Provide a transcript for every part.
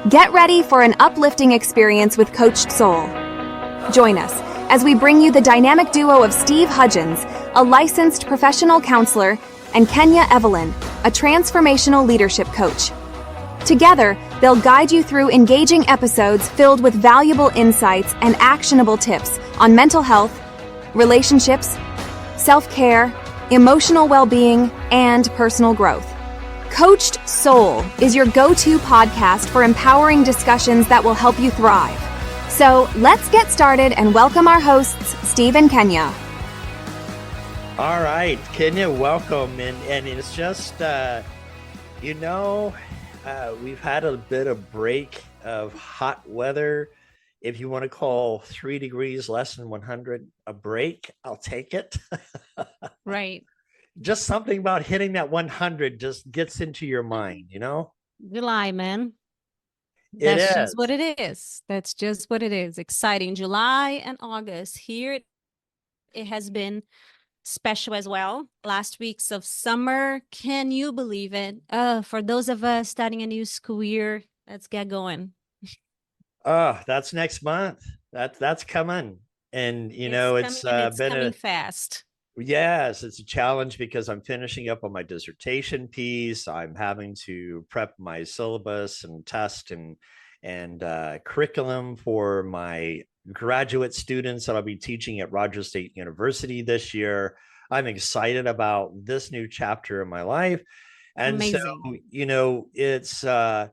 Get ready for an uplifting experience with Coached Soul. Join us as we bring you the dynamic duo of Steve Hudgens, a licensed professional counselor, and Kenya Evelyn, a transformational leadership coach. Together, they'll guide you through engaging episodes filled with valuable insights and actionable tips on mental health, relationships, self-care, emotional well-being, and personal growth. Coached Soul is your go-to podcast for empowering discussions that will help you thrive. So let's get started and welcome our hosts, Steve and Kenya. All right, Kenya, welcome. And it's just, we've had a bit of break of hot weather. If you want to call 3 degrees less than 100 a break, I'll take it. Right. Just something about hitting that 100 just gets into your mind, you know? July, man. It That's is. just what it is. That's just what it is. Exciting. July and August. Here it has been special as well. Last weeks of summer. Can you believe it? For those of us starting a new school year, let's get going. Oh, that's next month. That's coming. And it's coming fast. Yes, it's a challenge because I'm finishing up on my dissertation piece. I'm having to prep my syllabus and test and curriculum for my graduate students that I'll be teaching at Rogers State University this year. I'm excited about this new chapter in my life. And Amazing. So,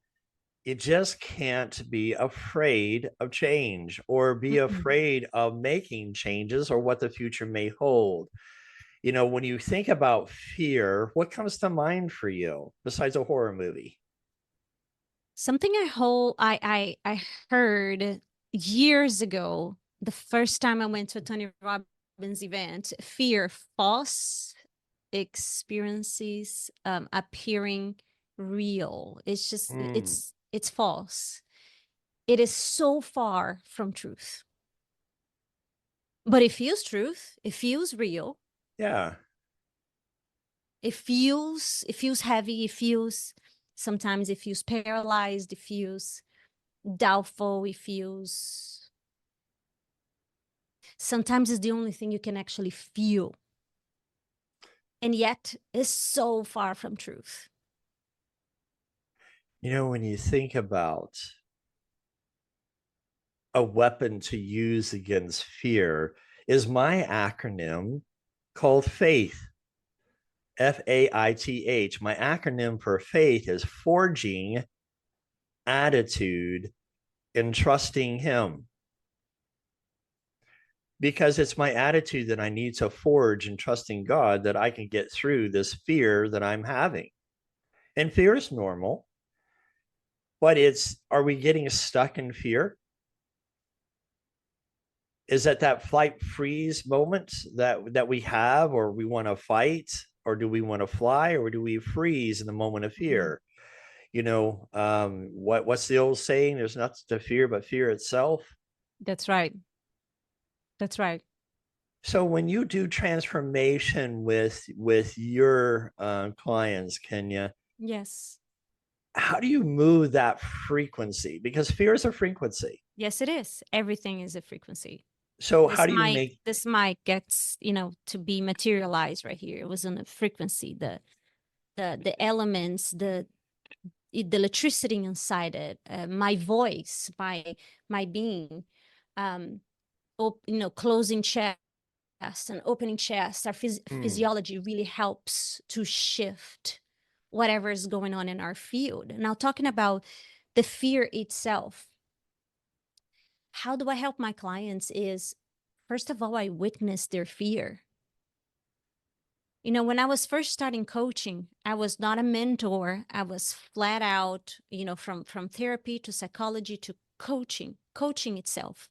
you just can't be afraid of change or be afraid of making changes or what the future may hold. When you think about fear, what comes to mind for you besides a horror movie? Something I heard years ago, the first time I went to a Tony Robbins event, fear, false experiences appearing real. It's just it's false. It is so far from truth. But it feels truth. It feels real. Yeah. It feels heavy. Sometimes it feels paralyzed. It feels doubtful. Sometimes it's the only thing you can actually feel. And yet it's so far from truth. When you think about a weapon to use against fear, is my acronym called FAITH. FAITH. My acronym for FAITH is forging attitude and trusting Him. Because it's my attitude that I need to forge and trusting God that I can get through this fear that I'm having. And fear is normal, but are we getting stuck in fear? Is that flight freeze moment that we have, or we want to fight, or do we want to fly, or do we freeze in the moment of fear? What's the old saying? There's nothing to fear but fear itself. That's right. That's right. So when you do transformation with your clients, Kenya, Yes. how do you move that frequency? Because fear is a frequency. Yes, it is. Everything is a frequency. So how do you make this mic gets, to be materialized right here? It was on a frequency, the elements, the electricity inside it, my voice, my being, closing chest and opening chest. Our physiology really helps to shift whatever is going on in our field. Now, talking about the fear itself, how do I help my clients is, first of all, I witness their fear. When I was first starting coaching, I was not a mentor. I was flat out, from therapy to psychology to coaching itself.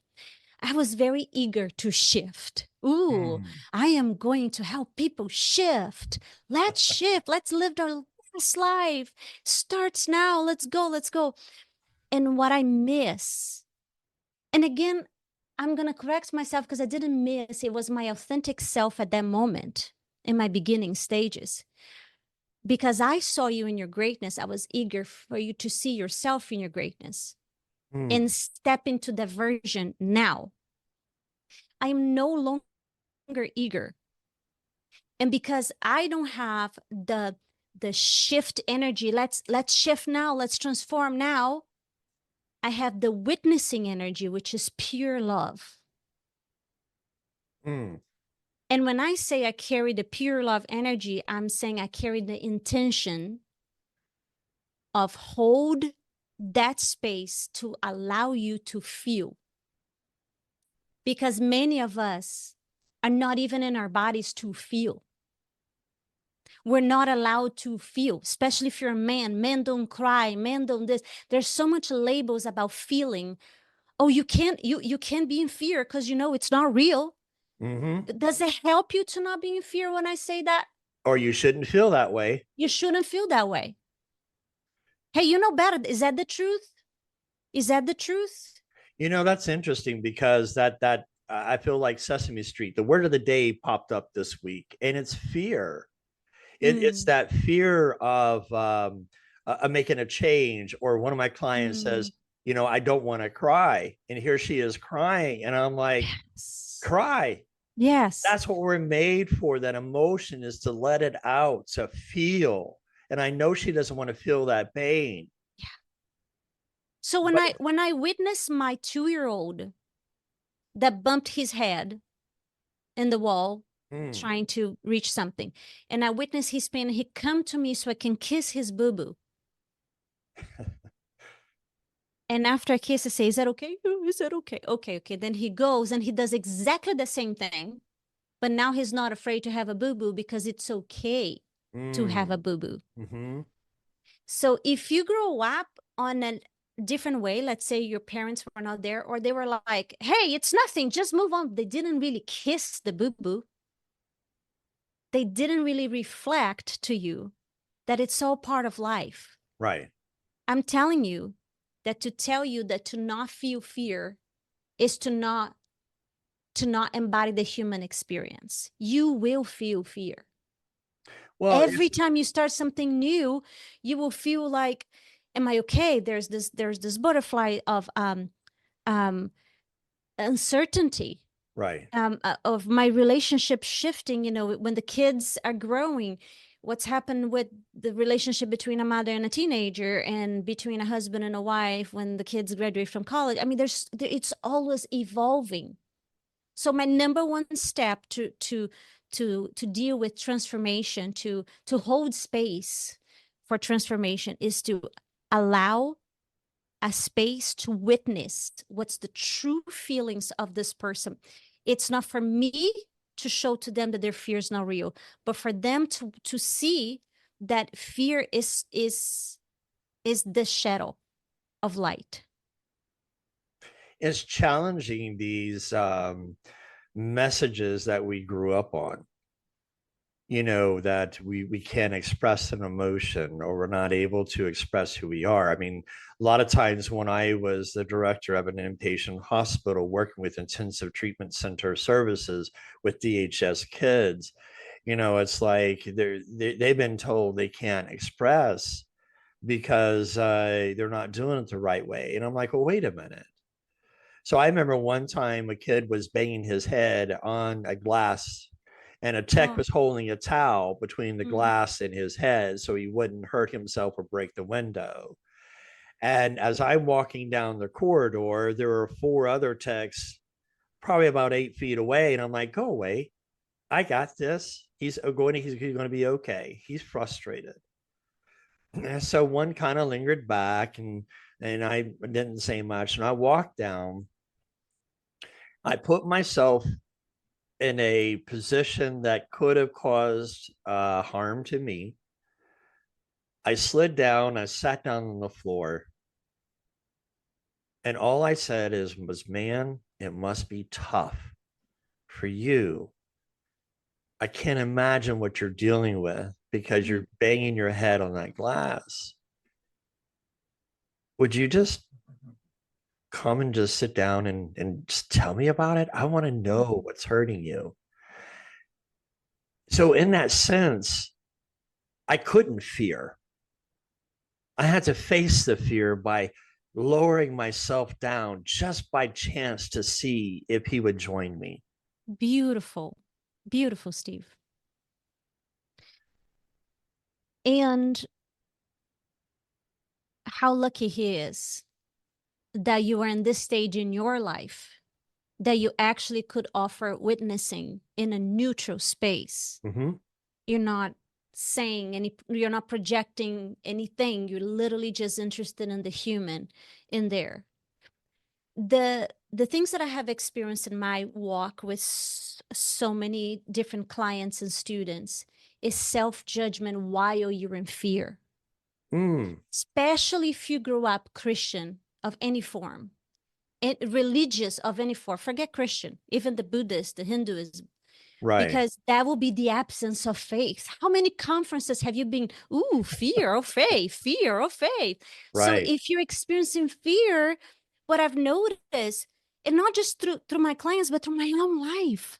I was very eager to shift. I am going to help people shift. Let's shift. Let's live our best life. Starts now. Let's go. And what I miss, and again, I'm going to correct myself because I didn't miss, it was my authentic self at that moment in my beginning stages. Because I saw you in your greatness, I was eager for you to see yourself in your greatness and step into that version now. I am no longer eager. And because I don't have the shift energy, let's shift now, let's transform now, I have the witnessing energy, which is pure love. And when I say I carry the pure love energy, I'm saying I carry the intention of hold that space to allow you to feel. Because many of us are not even in our bodies to feel. We're not allowed to feel, especially if you're a man. Men don't cry, men don't this. There's so much labels about feeling. Oh, you can't be in fear because you know it's not real. Does it help you to not be in fear when I say that? Or you shouldn't feel that way. You shouldn't feel that way. Hey, you know better. Is that the truth? Is that the truth? You know, that's interesting because that I feel like Sesame Street, the word of the day popped up this week, and it's fear. It's that fear of making a change. Or one of my clients says, you know, I don't want to cry. And here she is crying. And I'm like, yes. Cry. Yes. That's what we're made for. That emotion is to let it out, to feel. And I know she doesn't want to feel that pain. Yeah. So when I witness my 2-year-old that bumped his head in the wall, trying to reach something, and I witness his pain, he come to me so I can kiss his boo-boo. And after I kiss, I say, is that okay? Is that okay? Okay. Then he goes and he does exactly the same thing, but now he's not afraid to have a boo-boo because it's okay to have a boo-boo. So if you grow up on a different way, let's say your parents were not there, or they were like, hey, it's nothing, just move on. They didn't really kiss the boo-boo. They didn't really reflect to you that it's all part of life. Right. I'm telling you that to tell you that to not feel fear is to not embody the human experience. You will feel fear. Well, every time you start something new, you will feel like, am I okay? There's this butterfly of uncertainty. Right. Of my relationship shifting, you know, when the kids are growing, what's happened with the relationship between a mother and a teenager, and between a husband and a wife when the kids graduate from college. I mean, it's always evolving. So my number one step to deal with transformation, to hold space for transformation, is to allow a space to witness what's the true feelings of this person. It's not for me to show to them that their fear is not real, but for them to see that fear is the shadow of light. It's challenging these messages that we grew up on, you know, that we can't express an emotion, or we're not able to express who we are. I mean, a lot of times when I was the director of an inpatient hospital working with intensive treatment center services with DHS kids, you know, it's like they've been told they can't express because they're not doing it the right way. And I'm like, well, wait a minute. So I remember one time a kid was banging his head on a glass, and a tech was holding a towel between the glass and his head so he wouldn't hurt himself or break the window. And as I'm walking down the corridor, there were 4 other techs probably about 8 feet away. And I'm like, go away. I got this. He's going to be okay. He's frustrated. And so one kind of lingered back, and I didn't say much. And I walked down. I put myself in a position that could have caused harm to me. I slid down, I sat down on the floor, and all I said was, man, it must be tough for you. I can't imagine what you're dealing with because you're banging your head on that glass. Would you just come and just sit down and just tell me about it? I want to know what's hurting you. So in that sense, I couldn't fear. I had to face the fear by lowering myself down just by chance to see if he would join me. Beautiful. Beautiful, Steve. And how lucky he is that you are in this stage in your life, that you actually could offer witnessing in a neutral space. Mm-hmm. You're not you're not projecting anything. You're literally just interested in the human in there. The things that I have experienced in my walk with so many different clients and students is self-judgment while you're in fear. Especially if you grew up Christian of any form, and religious of any form, forget Christian, even the Buddhist, the Hinduism, Right. because that will be the absence of faith. How many conferences have you been? Ooh, fear of faith, fear of faith. So Right. if you're experiencing fear, what I've noticed, and not just through my clients, but through my own life.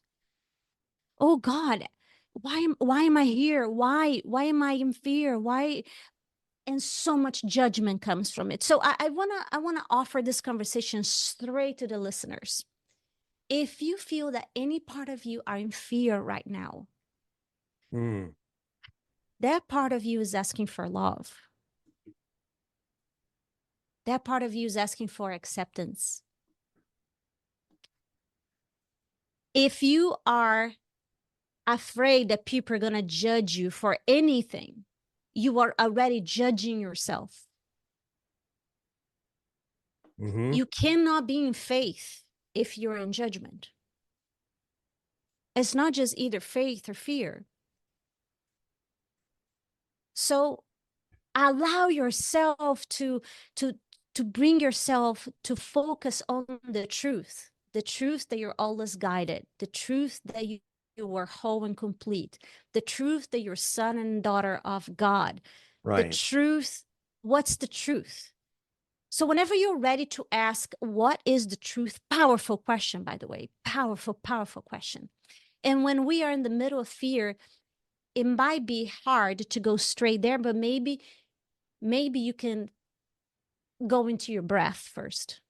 Oh God, why am I here? Why am I in fear? Why? And so much judgment comes from it. So I wanna offer this conversation straight to the listeners. If you feel that any part of you are in fear right now, that part of you is asking for love. That part of you is asking for acceptance. If you are afraid that people are gonna judge you for anything, you are already judging yourself. You cannot be in faith if you're in judgment. It's not just either faith or fear. So allow yourself to bring yourself to focus on the truth that you're always guided, the truth that you are whole and complete, the truth that you're son and daughter of God. Right. The truth, what's the truth? So whenever you're ready to ask, what is the truth? Powerful question, by the way, powerful question. And when we are in the middle of fear, it might be hard to go straight there, but maybe you can go into your breath first.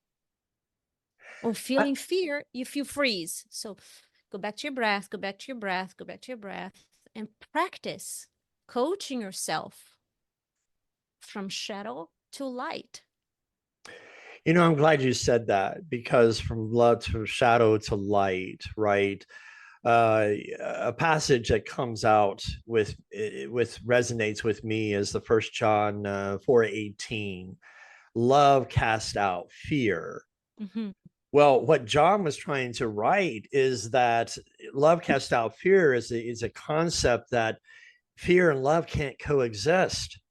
Or feeling fear, if you freeze. So go back to your breath, go back to your breath, go back to your breath, and practice coaching yourself from shadow to light. You know, I'm glad you said that, because from love to shadow to light, right? A passage that comes out with resonates with me is the First John 4:18. Love casts out fear. Well, what John was trying to write is that love casts out fear is a concept that fear and love can't coexist.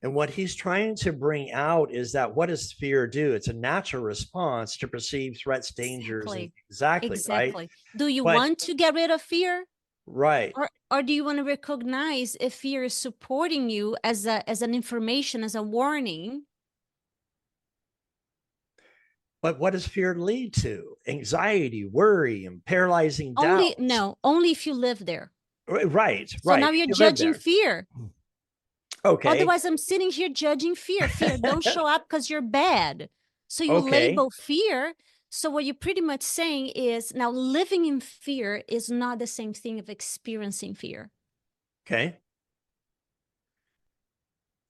And what he's trying to bring out is that, what does fear do? It's a natural response to perceived threats, dangers. Exactly. Right. Do you want to get rid of fear? Right. Or do you want to recognize if fear is supporting you as an information, as a warning? But what does fear lead to? Anxiety, worry, and paralyzing doubt. Only if you live there. Right. So now you're judging fear. Okay. Otherwise, I'm sitting here judging fear. Fear, don't show up because you're bad. So you label fear. So what you're pretty much saying is, now living in fear is not the same thing of experiencing fear. Okay.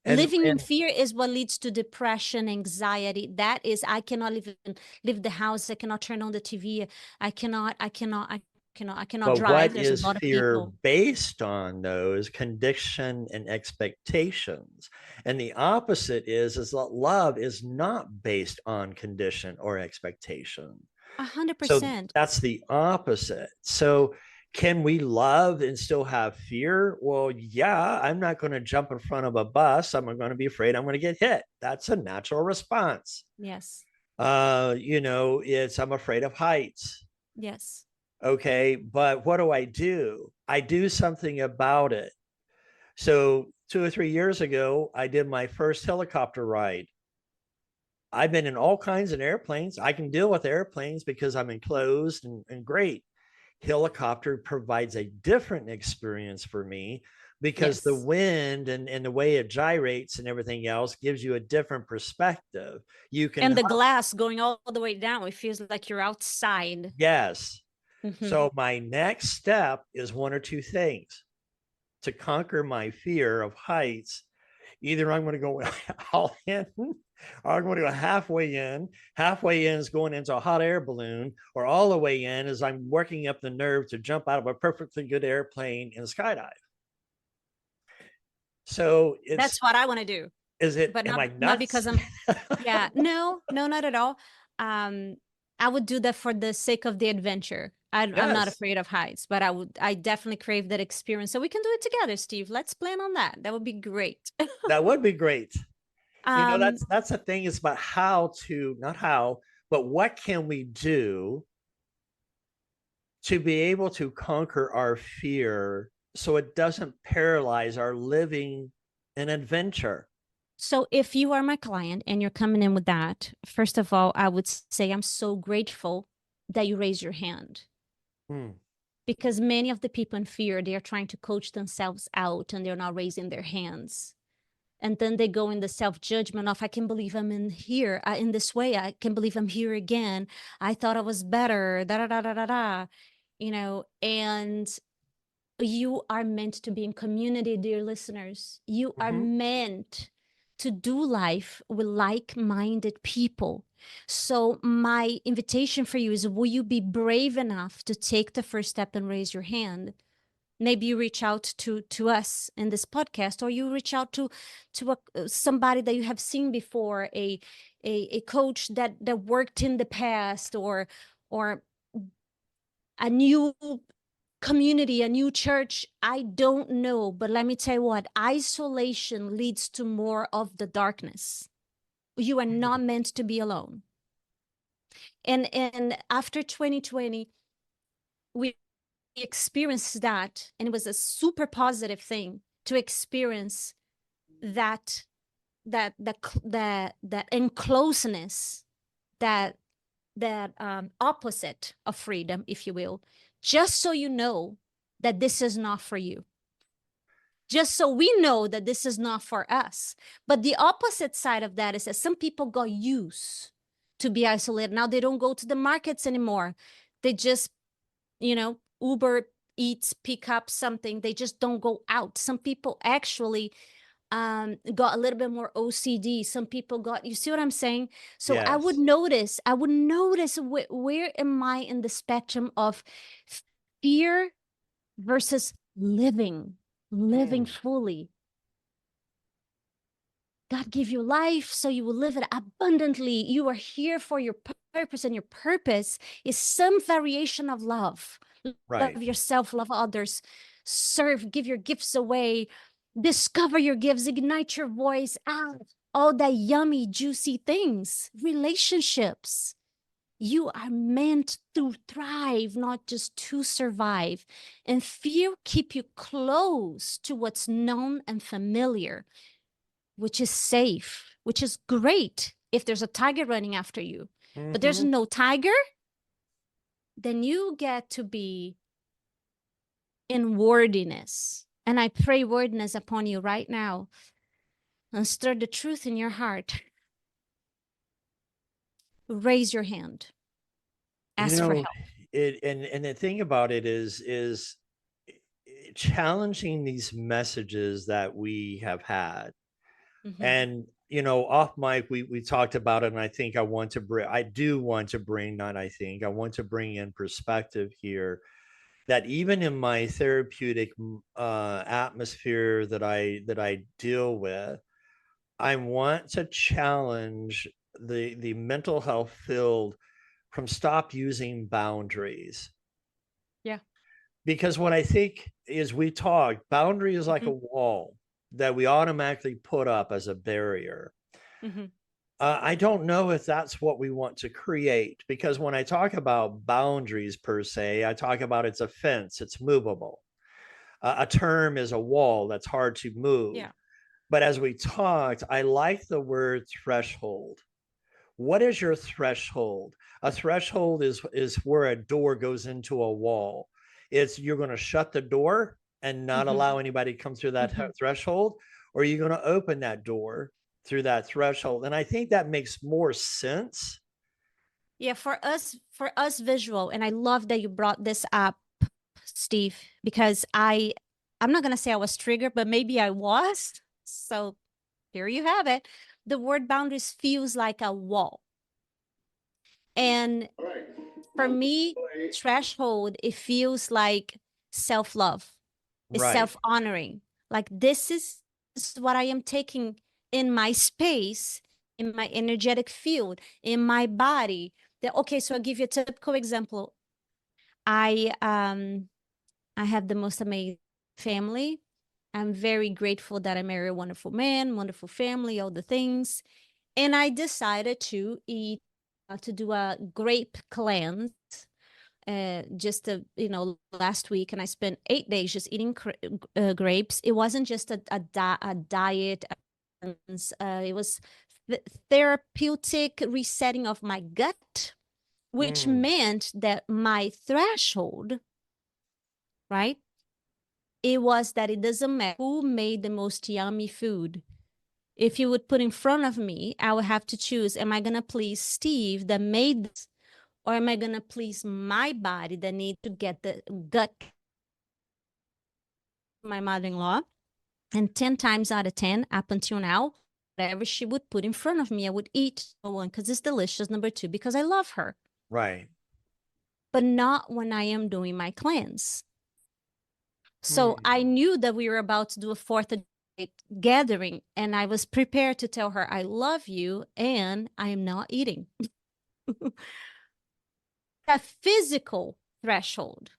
Living in fear is what leads to depression, anxiety. That is, I cannot leave the house. I cannot turn on the TV. I cannot but drive. What There's is a lot of fear people. based on, though, is condition and expectations. And the opposite is that love is not based on condition or expectation. 100%. So that's the opposite. So can we love and still have fear? Well, yeah, I'm not going to jump in front of a bus. I'm going to be afraid I'm going to get hit. That's a natural response. Yes. You know, I'm afraid of heights. Yes. Okay, but what do? I do something about it. So 2 or 3 years ago, I did my first helicopter ride. I've been in all kinds of airplanes. I can deal with airplanes because I'm enclosed and great. Helicopter provides a different experience for me, because the Yes. wind and the way it gyrates and everything else gives you a different perspective. You And can, the glass going all the way down, it feels like you're outside. yes. Hmm. So my next step is one or two things to conquer my fear of heights. Either I'm going to go all in, or I'm going to go halfway in. Halfway in is going into a hot air balloon, or all the way in is I'm working up the nerve to jump out of a perfectly good airplane and skydive. So it's, That's what I want to do, is it, but am I not nuts? because I'm, yeah, no, no, not at all. Um, I would do that for the sake of the adventure. I'm not Yes, afraid of heights, but I definitely crave that experience. So we can do it together, Steve. Let's plan on that. That would be great. that would be great. You know, Um, that's the thing, is about how to, not how, but what can we do to be able to conquer our fear so it doesn't paralyze our living an adventure. so if you are my client and you're coming in with that, first of all, I would say I'm so grateful that you raise your hand. Hmm. Because many of the people in fear, they are trying to coach themselves out and they're not raising their hands. And then they go in the self-judgment of, I can't believe I'm in here, in this way. I can't believe I'm here again. I thought I was better, da da da da da da. And you are meant to be in community, dear listeners. You are Mhm. meant to do life with like-minded people. So my invitation for you is, will you be brave enough to take the first step and raise your hand? Maybe you reach out to us in this podcast, or you reach out to somebody that you have seen before, a coach that worked in the past, or a new community, a new church. I don't know, but let me tell you what, isolation leads to more of the darkness. You are not meant to be alone. And after 2020, we experienced that, and it was a super positive thing to experience that that encloseness, that opposite of freedom, if you will, just so you know that this is not for you, just so we know that this is not for us. But the opposite side of that is that some people got used to be isolated. Now they don't go to the markets anymore. They just, Uber Eats, pick up something. They just don't go out. Some people actually got a little bit more OCD. Some people got, you see what I'm saying? So Yes. I would notice where am I in the spectrum of fear versus living Mm. fully. God gave you life so you will live it abundantly. You are here for your purpose, and your purpose is some variation of love. Right. Love yourself, love others, serve, give your gifts away, discover your gifts, ignite your voice out, all that yummy, juicy things, relationships. You are meant to thrive, not just to survive. And fear keep you close to what's known and familiar, which is safe, which is great if there's a tiger running after you. But there's Mhm. no tiger, then you get to be in wordiness. And I pray wordiness upon you right now, and stir the truth in your heart. Raise your hand. You Ask for know, help. it, and the thing about it is challenging these messages that we have had. Mhm. And off mic, we talked about it, and I think I do want to bring, not I think, I want to bring in perspective here, that even in my therapeutic atmosphere that I deal with, I want to challenge the mental health field from stop using boundaries. Yeah. Because what I think is, we talk, boundary is like a Mhm. wall that we automatically put up as a barrier. Mhm. I don't know if that's what we want to create, because when I talk about boundaries per se, I talk about it's a fence, it's movable. A term is a wall that's hard to move. Yeah. But as we talked, I like the word threshold. What is your threshold? A threshold is where a door goes into a wall. It's, you're going to shut the door and not Mhm. allow anybody to come through that Mhm. threshold? Or are you going to open that door through that threshold? And I think that makes more sense. Yeah, for us visual, and I love that you brought this up, Steve, because I'm not gonna say I was triggered, but maybe I was. So here you have it. The word boundaries feels like a wall. And for me, threshold, it feels like self-love, it's Right. self-honoring. Like this is what I am taking in my space, in my energetic field, in my body. That okay, so I'll give you a typical example. I have the most amazing family. I'm very grateful that I married a wonderful man, wonderful family, all the things. And I decided to eat to do a grape cleanse just last week, and I spent 8 days just eating grapes. It wasn't just a diet. It was therapeutic resetting of my gut, which Mm, meant that my threshold, right? It was that it doesn't matter who made the most yummy food. If you would put in front of me, I would have to choose, am I going to please Steve that made this, or am I going to please my body that need to get the gut, my mother-in-law? And 10 times out of 10, up until now, whatever she would put in front of me, I would eat. Number one, because it's delicious. Number two, because I love her. right. But not when I am doing my cleanse. So Hmm. I knew that we were about to do a fourth gathering, and I was prepared to tell her, I love you, and I am not eating. A physical threshold.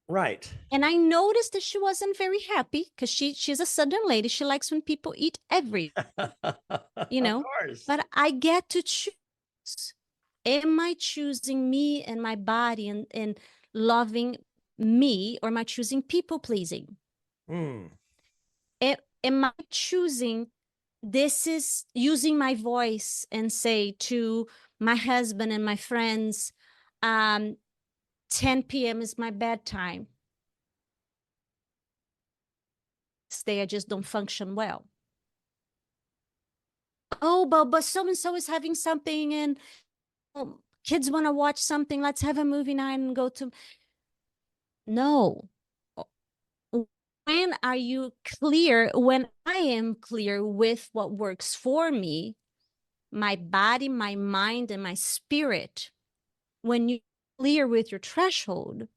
Right. And I noticed that she wasn't very happy because she's a Southern lady. She likes when people eat every, you Of know, course. but I get to choose. Am I choosing me and my body and loving me, or am I choosing people pleasing? Mm, Am I choosing this is using my voice and say to my husband and my friends, 10 p.m. is my bedtime. This day I just don't function well. Oh, but so and so is having something, and kids want to watch something. Let's have a movie night and go to. No. When are you clear? When I am clear with what works for me, my body, my mind, and my spirit, when you clear with your threshold,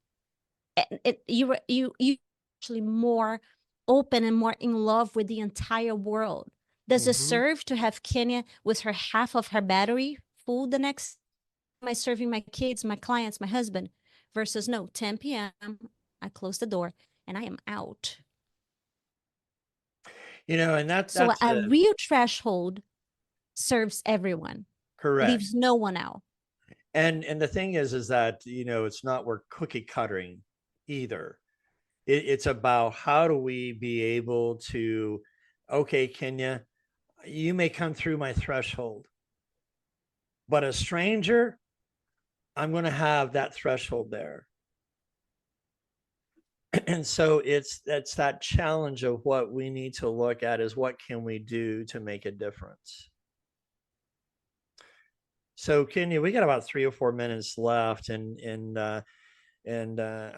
you actually more open and more in love with the entire world. Does it hmm. serve to have Kenya with her half of her battery full the next? Am I serving my kids, my clients, my husband? Versus no, 10 p.m. I close the door and I am out. And So that's a real threshold serves everyone, correct. leaves no one out. And the thing is that it's not we're cookie cuttering either. It's about how do we be able to, okay, Kenya, you may come through my threshold, but a stranger, I'm going to have that threshold there. And so it's that challenge of what we need to look at is what can we do to make a difference. So Kenya, we got about 3 or 4 minutes left, and I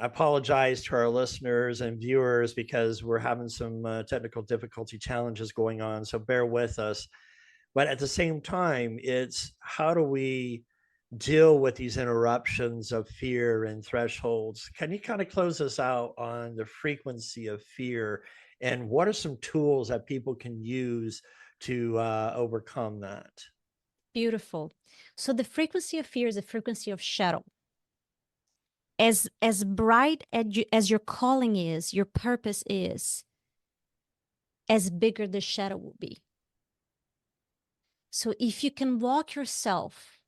apologize to our listeners and viewers because we're having some technical difficulty challenges going on. So bear with us. But at the same time, it's how do we deal with these interruptions of fear and thresholds? Can you kind of close us out on the frequency of fear and what are some tools that people can use to overcome that? Beautiful. So the frequency of fear is the frequency of shadow. As bright as your calling is, your purpose is, as bigger the shadow will be. So if you can walk yourself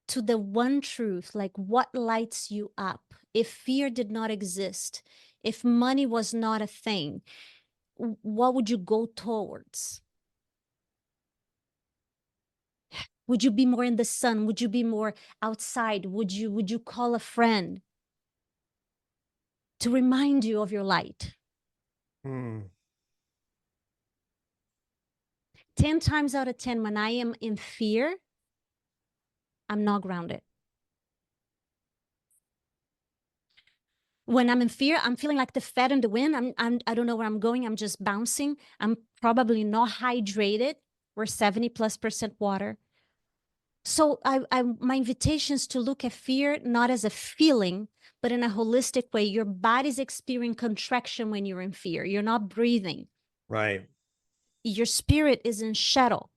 to the one truth, like what lights you up, if fear did not exist, if money was not a thing, what would you go towards? Would you be more in the sun? Would you be more outside? Would you call a friend? to remind you of your light. 10 times out of 10, when I am in fear, I'm not grounded. When I'm in fear, I'm feeling like the fat in the wind. I don't know where I'm going. I'm just bouncing. I'm probably not hydrated. We're 70+% water. So my invitation is to look at fear not as a feeling, but in a holistic way. Your body's experiencing contraction when you're in fear. You're not breathing. Right. Your spirit is in shadow.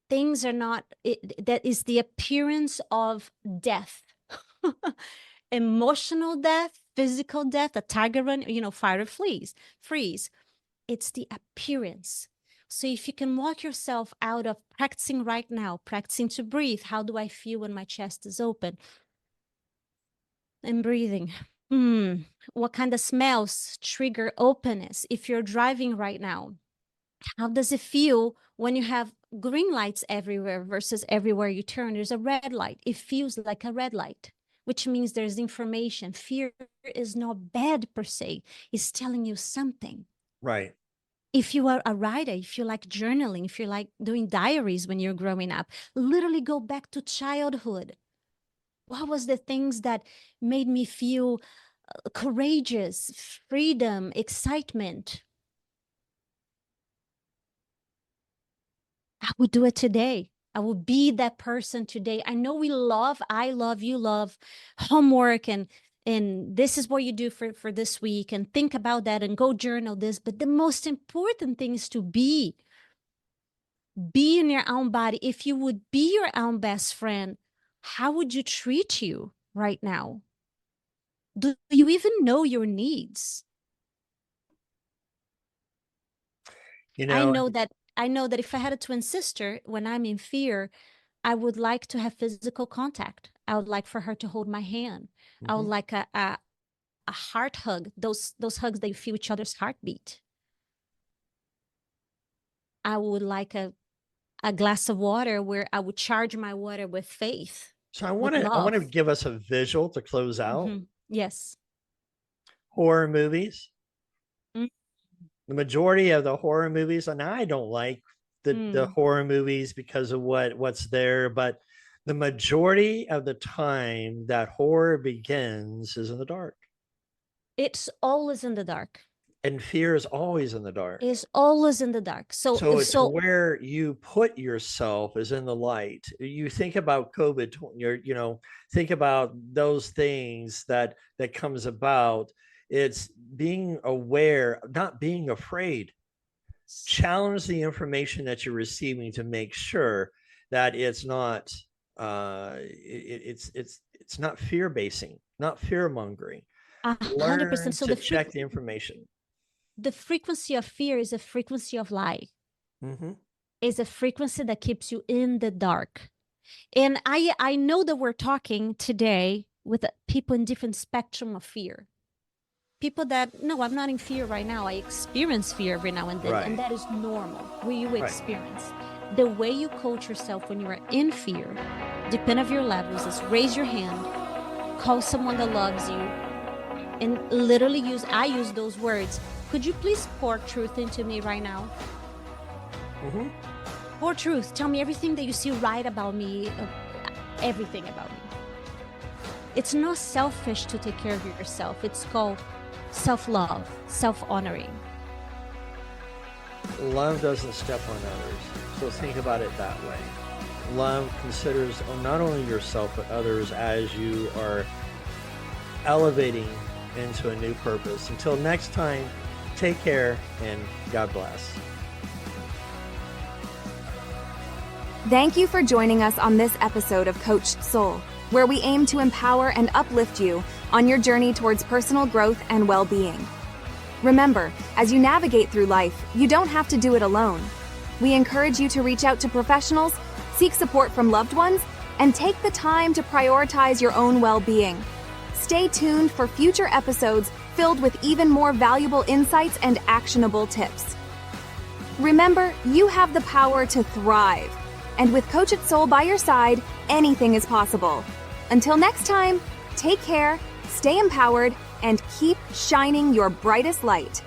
Things are not, that is the appearance of death. Emotional death, physical death, a tiger run, fire or freeze. It's the appearance. So if you can walk yourself out of practicing right now, practicing to breathe, how do I feel when my chest is open? And breathing. What kind of smells trigger openness? If you're driving right now, how does it feel when you have green lights everywhere versus everywhere you turn, there's a red light? It feels like a red light, which means there's information. Fear is not bad per se. It's telling you something. Right. If you are a writer, if you like journaling, if you like doing diaries when you're growing up, literally go back to childhood. What was the things that made me feel courageous, freedom, excitement? I would do it today. I will be that person today. I know I love, you love homework and this is what you do for this week, and think about that and go journal this. But the most important thing is to be in your own body. If you would be your own best friend, how would you treat you right now? Do you even know your needs? I know that if I had a twin sister, when I'm in fear, I would like to have physical contact. I would like for her to hold my hand. I would like a heart hug, those hugs that you feel each other's heartbeat. I would like a glass of water where I would charge my water with faith. So I want to give us a visual to close out. Yes. Horror movies. The majority of the horror movies, and I don't like the horror movies because of what's there, but the majority of the time that horror begins is in the dark. It's always in the dark. And fear is always in the dark. It's always in the dark. So it's where you put yourself is in the light. You think about COVID, think about those things that comes about. It's being aware, not being afraid. Challenge the information that you're receiving to make sure that it's not it's not fear basing, not fear mongering. 100%. So check the information. The frequency of fear is a frequency of lie. Is a frequency that keeps you in the dark. And I know that we're talking today with people in different spectrum of fear. People that, no, I'm not in fear right now. I experience fear every now and then, and that is normal. You experience. The way you coach yourself when you are in fear, depending on your levels, is raise your hand, call someone that loves you, and literally I use those words. Could you please pour truth into me right now? Pour truth. Tell me everything that you see right about me, everything about me. It's not selfish to take care of yourself. It's called self-love, self-honoring. Love doesn't step on others. So think about it that way. Love considers not only yourself, but others as you are elevating into a new purpose. Until next time, take care and God bless. Thank you for joining us on this episode of Coached Soul, where we aim to empower and uplift you on your journey towards personal growth and well-being. Remember, as you navigate through life, you don't have to do it alone. We encourage you to reach out to professionals, seek support from loved ones, and take the time to prioritize your own well-being. Stay tuned for future episodes filled with even more valuable insights and actionable tips. Remember, you have the power to thrive. And with Coached Soul by your side, anything is possible. Until next time, take care, stay empowered, and keep shining your brightest light.